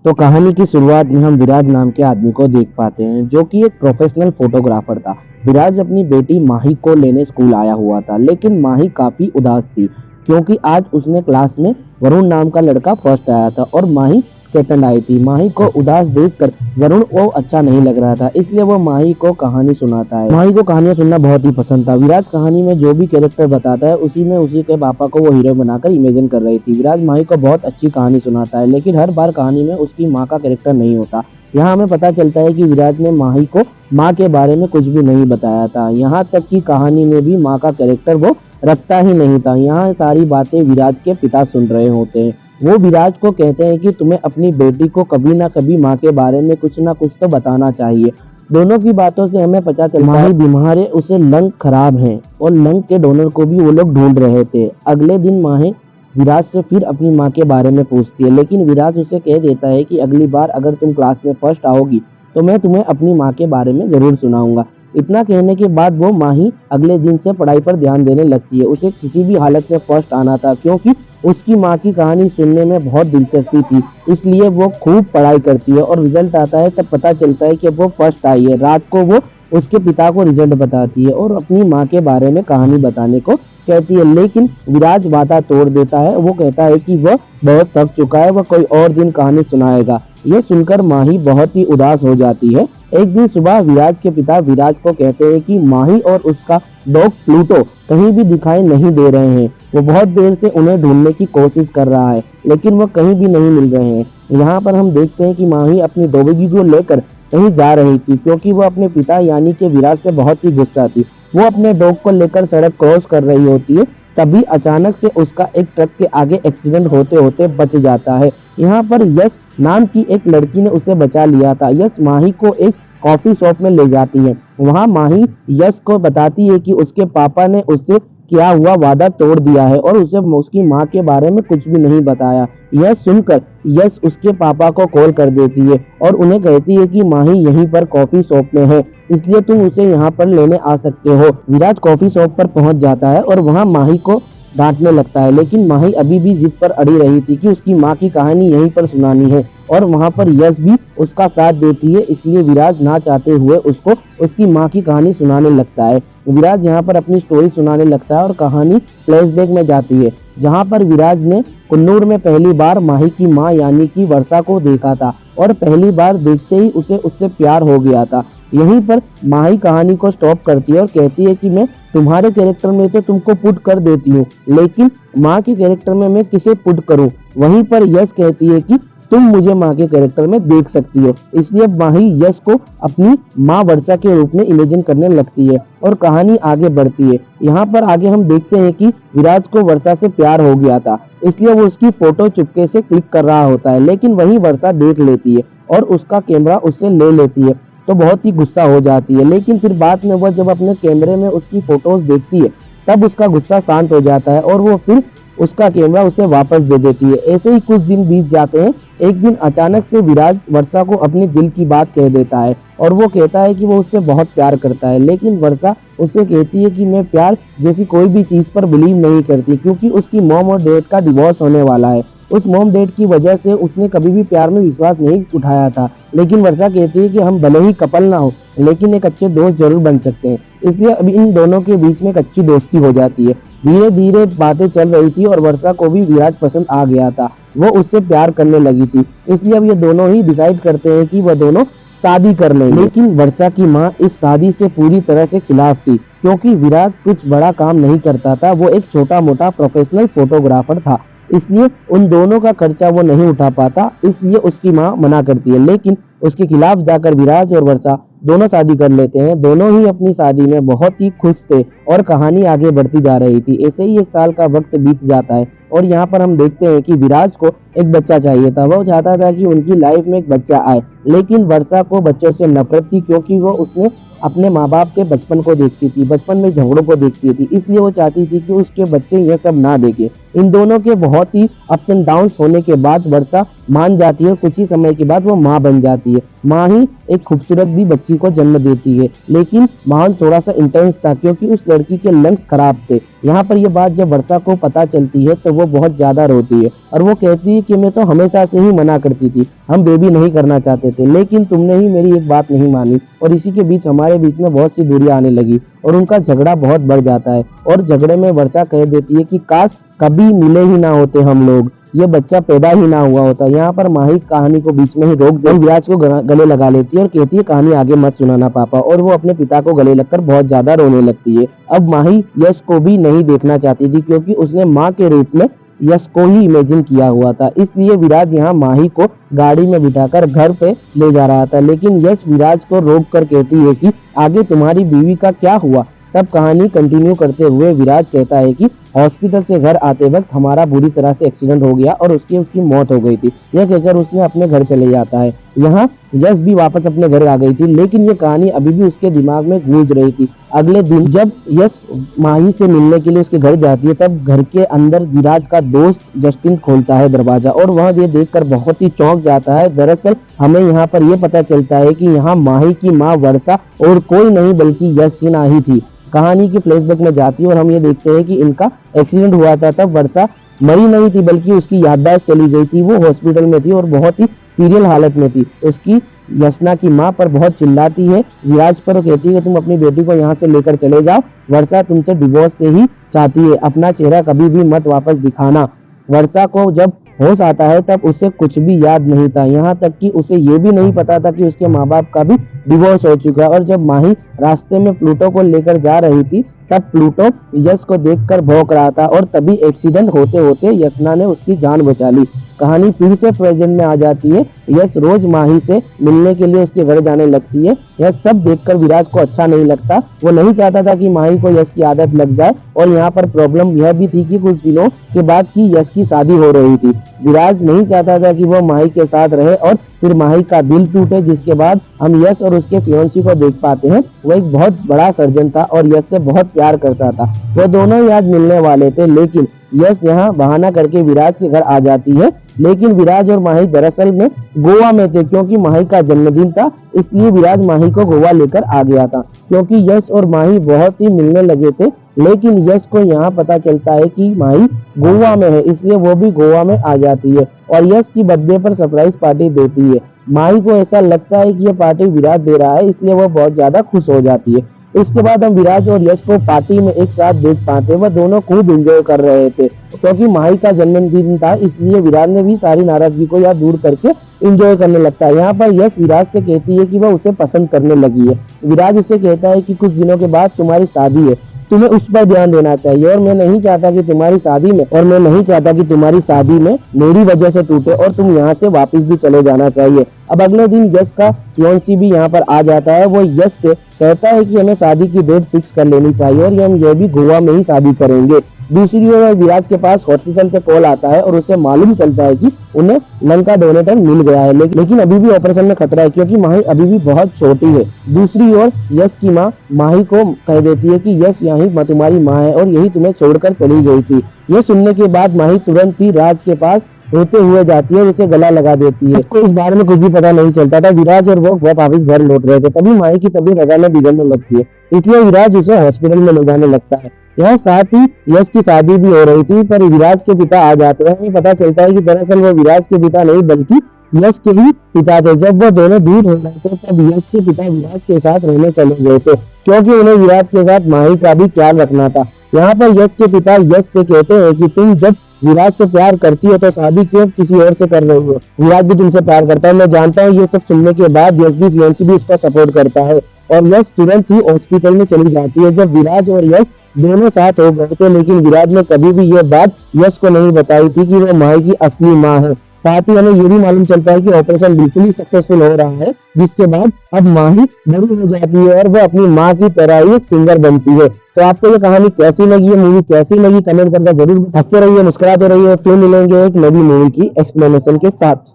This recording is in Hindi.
तो कहानी की शुरुआत में हम विराज नाम के आदमी को देख पाते हैं, जो कि एक प्रोफेशनल फोटोग्राफर था। विराज अपनी बेटी माही को लेने स्कूल आया हुआ था, लेकिन माही काफी उदास थी क्योंकि आज उसने क्लास में वरुण नाम का लड़का फर्स्ट आया था और माही सेकंड आई थी। माही को उदास देखकर वरुण को अच्छा नहीं लग रहा था, इसलिए वो माही को कहानी सुनाता है। माही को कहानियां सुनना बहुत ही पसंद था। विराज कहानी में जो भी कैरेक्टर बताता है उसी में उसी के पापा को वो हीरो बनाकर इमेजिन कर रही थी। विराज माही को बहुत अच्छी कहानी सुनाता है, लेकिन हर बार कहानी में उसकी माँ का कैरेक्टर नहीं होता। यहाँ हमें पता चलता है कि विराज ने माही को माँ के बारे में कुछ भी नहीं बताया था। यहाँ तक कि कहानी में भी माँ का कैरेक्टर वो रखता ही नहीं था। यहाँ सारी बातें विराज के पिता सुन रहे होते हैं। वो विराज को कहते हैं कि तुम्हें अपनी बेटी को कभी ना कभी माँ के बारे में कुछ ना कुछ तो बताना चाहिए। दोनों की बातों से हमें पता चलता है बीमार है, उसे लंग खराब है और लंग के डोनर को भी वो लोग ढूंढ रहे थे। अगले दिन माही विराज से फिर अपनी माँ के बारे में पूछती है, लेकिन विराज उसे कह देता है कि अगली बार अगर तुम क्लास में फर्स्ट आओगी तो मैं तुम्हें अपनी माँ के बारे में जरूर सुनाऊंगा। इतना कहने के बाद वो माही अगले दिन से पढ़ाई पर ध्यान देने लगती है। उसे किसी भी हालत में फर्स्ट आना था, क्योंकि उसकी माँ की कहानी सुनने में बहुत दिलचस्पी थी, इसलिए वो खूब पढ़ाई करती है और रिजल्ट आता है तब पता चलता है कि वो फर्स्ट आई है। रात को वो उसके पिता को रिजल्ट बताती है और अपनी माँ के बारे में कहानी बताने को कहती है, लेकिन विराज वादा तोड़ देता है। वो कहता है कि वह बहुत थक चुका है, वह कोई और दिन कहानी सुनाएगा। ये सुनकर माही बहुत ही उदास हो जाती है। एक दिन सुबह विराज के पिता विराज को कहते हैं कि माही और उसका डॉग प्लूटो कहीं भी दिखाई नहीं दे रहे हैं। वो बहुत देर से उन्हें ढूंढने की कोशिश कर रहा है, लेकिन वो कहीं भी नहीं मिल रहे हैं। यहाँ पर हम देखते हैं कि माही अपनी डॉगी को लेकर कहीं जा रही थी, क्योंकि वो अपने पिता यानी कि विराज से बहुत ही गुस्सा थी। वो अपने डॉग को लेकर सड़क क्रॉस कर रही होती है, तभी अचानक से उसका एक ट्रक के आगे एक्सीडेंट होते होते बच जाता है। यहाँ पर यश नाम की एक लड़की ने उसे बचा लिया था। यश माही को एक कॉफी शॉप में ले जाती है। वहाँ माही यश को बताती है कि उसके पापा ने उससे किया हुआ वादा तोड़ दिया है और उसे उसकी माँ के बारे में कुछ भी नहीं बताया। यह सुनकर यश उसके पापा को कॉल कर देती है और उन्हें कहती है कि माही यहीं पर कॉफी शॉप में है, इसलिए तुम उसे यहाँ पर लेने आ सकते हो। विराज कॉफी शॉप पर पहुंच जाता है और वहाँ माही को डांटने लगता है, लेकिन माही अभी भी जिद पर अड़ी रही थी कि उसकी माँ की कहानी यहीं पर सुनानी है और वहाँ पर यश भी उसका साथ देती है। इसलिए विराज ना चाहते हुए उसको उसकी माँ की कहानी सुनाने लगता है। विराज यहाँ पर अपनी स्टोरी सुनाने लगता है और कहानी फ्लैशबैक में जाती है, जहाँ पर विराज ने कुन्नूर में पहली बार माही की माँ यानी कि वर्षा को देखा था और पहली बार देखते ही उसे उससे प्यार हो गया था। यहीं पर माही कहानी को स्टॉप करती है और कहती है कि मैं तुम्हारे कैरेक्टर में तो तुमको पुट कर देती हूँ, लेकिन माँ के कैरेक्टर में मैं किसे पुट करूँ। वहीं पर यश कहती है कि तुम मुझे माँ के कैरेक्टर में देख सकती हो। इसलिए माही यश को अपनी माँ वर्षा के रूप में इमेजिन करने लगती है और कहानी आगे बढ़ती है। यहाँ पर आगे हम देखते हैं कि विराज को वर्षा से प्यार हो गया था, इसलिए वो उसकी फोटो चुपके से क्लिक कर रहा होता है, लेकिन वही वर्षा देख लेती है और उसका कैमरा उससे ले लेती है, तो बहुत ही गुस्सा हो जाती है। लेकिन फिर बाद में वह जब अपने कैमरे में उसकी फोटोज देखती है तब उसका गुस्सा शांत हो जाता है और वो फिर उसका कैमरा उसे वापस दे देती है। ऐसे ही कुछ दिन बीत जाते हैं। एक दिन अचानक से विराज वर्षा को अपनी दिल की बात कह देता है और वो कहता है कि वो उससे बहुत प्यार करता है, लेकिन वर्षा उससे कहती है कि मैं प्यार जैसी कोई भी चीज पर बिलीव नहीं करती, क्योंकि उसकी मॉम और डैड का डिवोर्स होने वाला है। उस मॉम डैड की वजह से उसने कभी भी प्यार में विश्वास नहीं उठाया था। लेकिन वर्षा कहती है कि हम भले ही कपल ना हो, लेकिन एक अच्छे दोस्त जरूर बन सकते हैं। इसलिए अभी इन दोनों के बीच में एक अच्छी दोस्ती हो जाती है। धीरे धीरे बातें चल रही थी और वर्षा को भी विराज पसंद आ गया था, वो उससे प्यार करने लगी थी। इसलिए अब ये दोनों ही डिसाइड करते हैं कि वह दोनों शादी कर लें। लेकिन वर्षा की माँ इस शादी से पूरी तरह से खिलाफ थी, क्योंकि विराज कुछ बड़ा काम नहीं करता था, वो एक छोटा मोटा प्रोफेशनल फोटोग्राफर था, इसलिए उन दोनों का खर्चा वो नहीं उठा पाता। इसलिए उसकी माँ मना करती है, लेकिन उसके खिलाफ जाकर विराज और वर्षा दोनों शादी कर लेते हैं। दोनों ही अपनी शादी में बहुत ही खुश थे और कहानी आगे बढ़ती जा रही थी। ऐसे ही एक साल का वक्त बीत जाता है और यहाँ पर हम देखते हैं कि विराज को एक बच्चा चाहिए था। वो चाहता था कि उनकी लाइफ में एक बच्चा आए, लेकिन वर्षा को बच्चों से नफरत थी, क्योंकि वो उसने अपने माँ बाप के बचपन को देखती थी, बचपन में झगड़ों को देखती थी, इसलिए वो चाहती थी कि उसके बच्चे यह सब ना देखे। इन दोनों के बहुत ही अप्स एंड डाउन्स होने के बाद वर्षा मान जाती है। कुछ ही समय के बाद वो माँ बन जाती है। माँ ही एक खूबसूरत भी बच्ची को जन्म देती है, लेकिन माहौल थोड़ा सा इंटेंस था क्योंकि उस लड़की के लंग्स खराब थे। यहाँ पर ये बात जब वर्षा को पता चलती है तो वो बहुत ज़्यादा रोती है और वो कहती है कि मैं तो हमेशा से ही मना करती थी, हम बेबी नहीं करना चाहते थे, लेकिन तुमने ही मेरी एक बात नहीं मानी। और इसी के बीच हमारे बीच में बहुत सी दूरियां आने लगी और उनका झगड़ा बहुत बढ़ जाता है। और झगड़े में वर्षा कह देती है कि काश कभी मिले ही ना होते हम लोग, ये बच्चा पैदा ही ना हुआ होता। यहाँ पर माही कहानी को बीच में ही रोक दे, विराज को गले लगा लेती है और कहती है कहानी आगे मत सुनाना पापा। और वो अपने पिता को गले लगकर बहुत ज्यादा रोने लगती है। अब माही यश को भी नहीं देखना चाहती थी क्योंकि उसने माँ के रूप में यश को ही इमेजिन किया हुआ था। इसलिए विराज यहाँ माही को गाड़ी में बिठाकर घर पे ले जा रहा था, लेकिन यश विराज को रोक कर कहती है कि आगे तुम्हारी बीवी का क्या हुआ। तब कहानी कंटिन्यू करते हुए विराज कहता है कि हॉस्पिटल से घर आते वक्त हमारा बुरी तरह से एक्सीडेंट हो गया और उसकी मौत हो गई थी। यह कहकर उसने अपने घर चले जाता है। यहाँ यश भी वापस अपने घर आ गई थी, लेकिन ये कहानी अभी भी उसके दिमाग में गूंज रही थी। अगले दिन जब यश माही से मिलने के लिए उसके घर जाती है, तब घर के अंदर विराज का दोस्त जस्टिन खोलता है दरवाजा और वह ये देखकर बहुत ही चौंक जाता है। दरअसल हमें यहाँ पर यह पता चलता है कि यहाँ माही की माँ वर्षा और कोई नहीं बल्कि यश हिना ही थी। कहानी की फ्लैशबैक में जाती है और हम ये देखते हैं कि इनका एक्सीडेंट हुआ था, तब वर्षा मरी नहीं थी बल्कि उसकी याददाश्त चली गई थी। वो हॉस्पिटल में थी और बहुत ही सीरियल हालत में थी। उसकी यशना की माँ पर बहुत चिल्लाती है विराज पर, कहती है कि तुम अपनी बेटी को यहाँ से लेकर चले जाओ, वर्षा तुमसे डिवोर्स से ही चाहती है, अपना चेहरा कभी भी मत वापस दिखाना। वर्षा को जब होश आता है तब उसे कुछ भी याद नहीं था, यहाँ तक कि उसे ये भी नहीं पता था कि उसके माँ बाप का भी डिवोर्स हो चुका है। और जब माही रास्ते में प्लूटो को लेकर जा रही थी तब प्लूटो यश को देखकर भौंक रहा था और तभी एक्सीडेंट होते होते यशना ने उसकी जान बचा ली। कहानी फिर से प्रेजेंट में आ जाती है। यश रोज माही से मिलने के लिए उसके घर जाने लगती है। यह सब देखकर विराज को अच्छा नहीं लगता। वो नहीं चाहता था कि माही को यश की आदत लग जाए। और यहाँ पर प्रॉब्लम यह भी थी कि कुछ दिनों के बाद की यश की शादी हो रही थी। विराज नहीं चाहता था कि वो माही के साथ रहे और फिर माही का दिल टूटे, जिसके बाद हम यश और उसके फियांसी को देख पाते हैं। वो एक बहुत बड़ा सर्जन था और यश से बहुत प्यार करता था। वो दोनों ही आज मिलने वाले थे, लेकिन यश यहाँ बहाना करके विराज के घर आ जाती है। लेकिन विराज और माही दरअसल में गोवा में थे, क्योंकि माही का जन्मदिन था, इसलिए विराज माही को गोवा लेकर आ गया था। क्योंकि यश और माही बहुत ही मिलने लगे थे, लेकिन यश को यहाँ पता चलता है कि माही गोवा में है, इसलिए वो भी गोवा में आ जाती है और यश की बर्थडे पर सरप्राइज पार्टी देती है। माही को ऐसा लगता है कि ये पार्टी विराज दे रहा है, इसलिए वो बहुत ज्यादा खुश हो जाती है। इसके बाद हम विराज और यश को पार्टी में एक साथ देख पाते हैं। वह दोनों खूब एंजॉय कर रहे थे, क्योंकि माही का जन्मदिन था, इसलिए विराज ने भी सारी नाराजगी को यहाँ दूर करके एंजॉय करने लगता है। यहाँ पर यश विराज से कहती है कि वह उसे पसंद करने लगी है। विराज उसे कहता है कि कुछ दिनों के बाद तुम्हारी शादी है, तुम्हें उस पर ध्यान देना चाहिए और मैं नहीं चाहता कि तुम्हारी शादी में मेरी वजह से टूटे और तुम यहाँ से वापस भी चले जाना चाहिए। अब अगले दिन यश का फियांसी भी यहाँ पर आ जाता है। वो यश से कहता है कि हमें शादी की डेट फिक्स कर लेनी चाहिए और हम ये भी गोवा में ही शादी करेंगे। दूसरी ओर विराज के पास हॉस्पिटल से कॉल आता है और उसे मालूम चलता है कि उन्हें लंग का डोनेटर मिल गया है, लेकिन अभी भी ऑपरेशन में खतरा है क्योंकि माही अभी भी बहुत छोटी है। दूसरी ओर यश की माँ माही को कह देती है कि यश यही तुम्हारी माँ है और यही तुम्हें छोड़कर चली गई थी। यह सुनने के बाद माही तुरंत ही राज के पास रोते हुए जाती है और उसे गला लगा देती है। उसको इस बारे में कुछ भी पता नहीं चलता था। विराज और वो वापस घर लौट रहे थे, तभी माही की तबीयत अचानक बिगड़ने लगती है, इसलिए विराज उसे हॉस्पिटल में ले जाने लगता है। यहाँ साथ ही यश की शादी भी हो रही थी, पर विराज के पिता आ जाते हैं। हमें पता चलता है कि दरअसल वो विराज के पिता नहीं बल्कि यश के ही पिता थे। जब वो दोनों दूर हो रहे थे तब यश के पिता विराज के साथ रहने चले गए थे, क्योंकि उन्हें विराज के साथ माही का भी ख्याल रखना था। यहाँ पर यश के पिता यश से कहते हैं कि तुम जब विराज से प्यार करती हो तो शादी क्यों किसी और से कर रही हो, विराज भी तुमसे प्यार करता है। मैं जानता हूँ। ये सब सुनने के बाद यश भी फियांसी भी उसका सपोर्ट करता है और यश तुरंत ही हॉस्पिटल में चली जाती है। जब विराज और यश दोनों साथ हो गए थे, लेकिन विराज ने कभी भी ये बात यश को नहीं बताई थी कि वो माही की असली माँ है। साथ ही हमें ये भी मालूम चलता है कि ऑपरेशन बिल्कुल ही सक्सेसफुल हो रहा है, जिसके बाद अब माही बड़ी हो जाती है और वो अपनी माँ की तरह ही एक सिंगर बनती है। तो आपको ये कहानी कैसी लगी है, मूवी कैसी लगी, कमेंट करके जरूर हंसते रहिए, मुस्कुराते रहिए। फिर मिलेंगे एक नई मूवी की एक्सप्लेनेशन के साथ।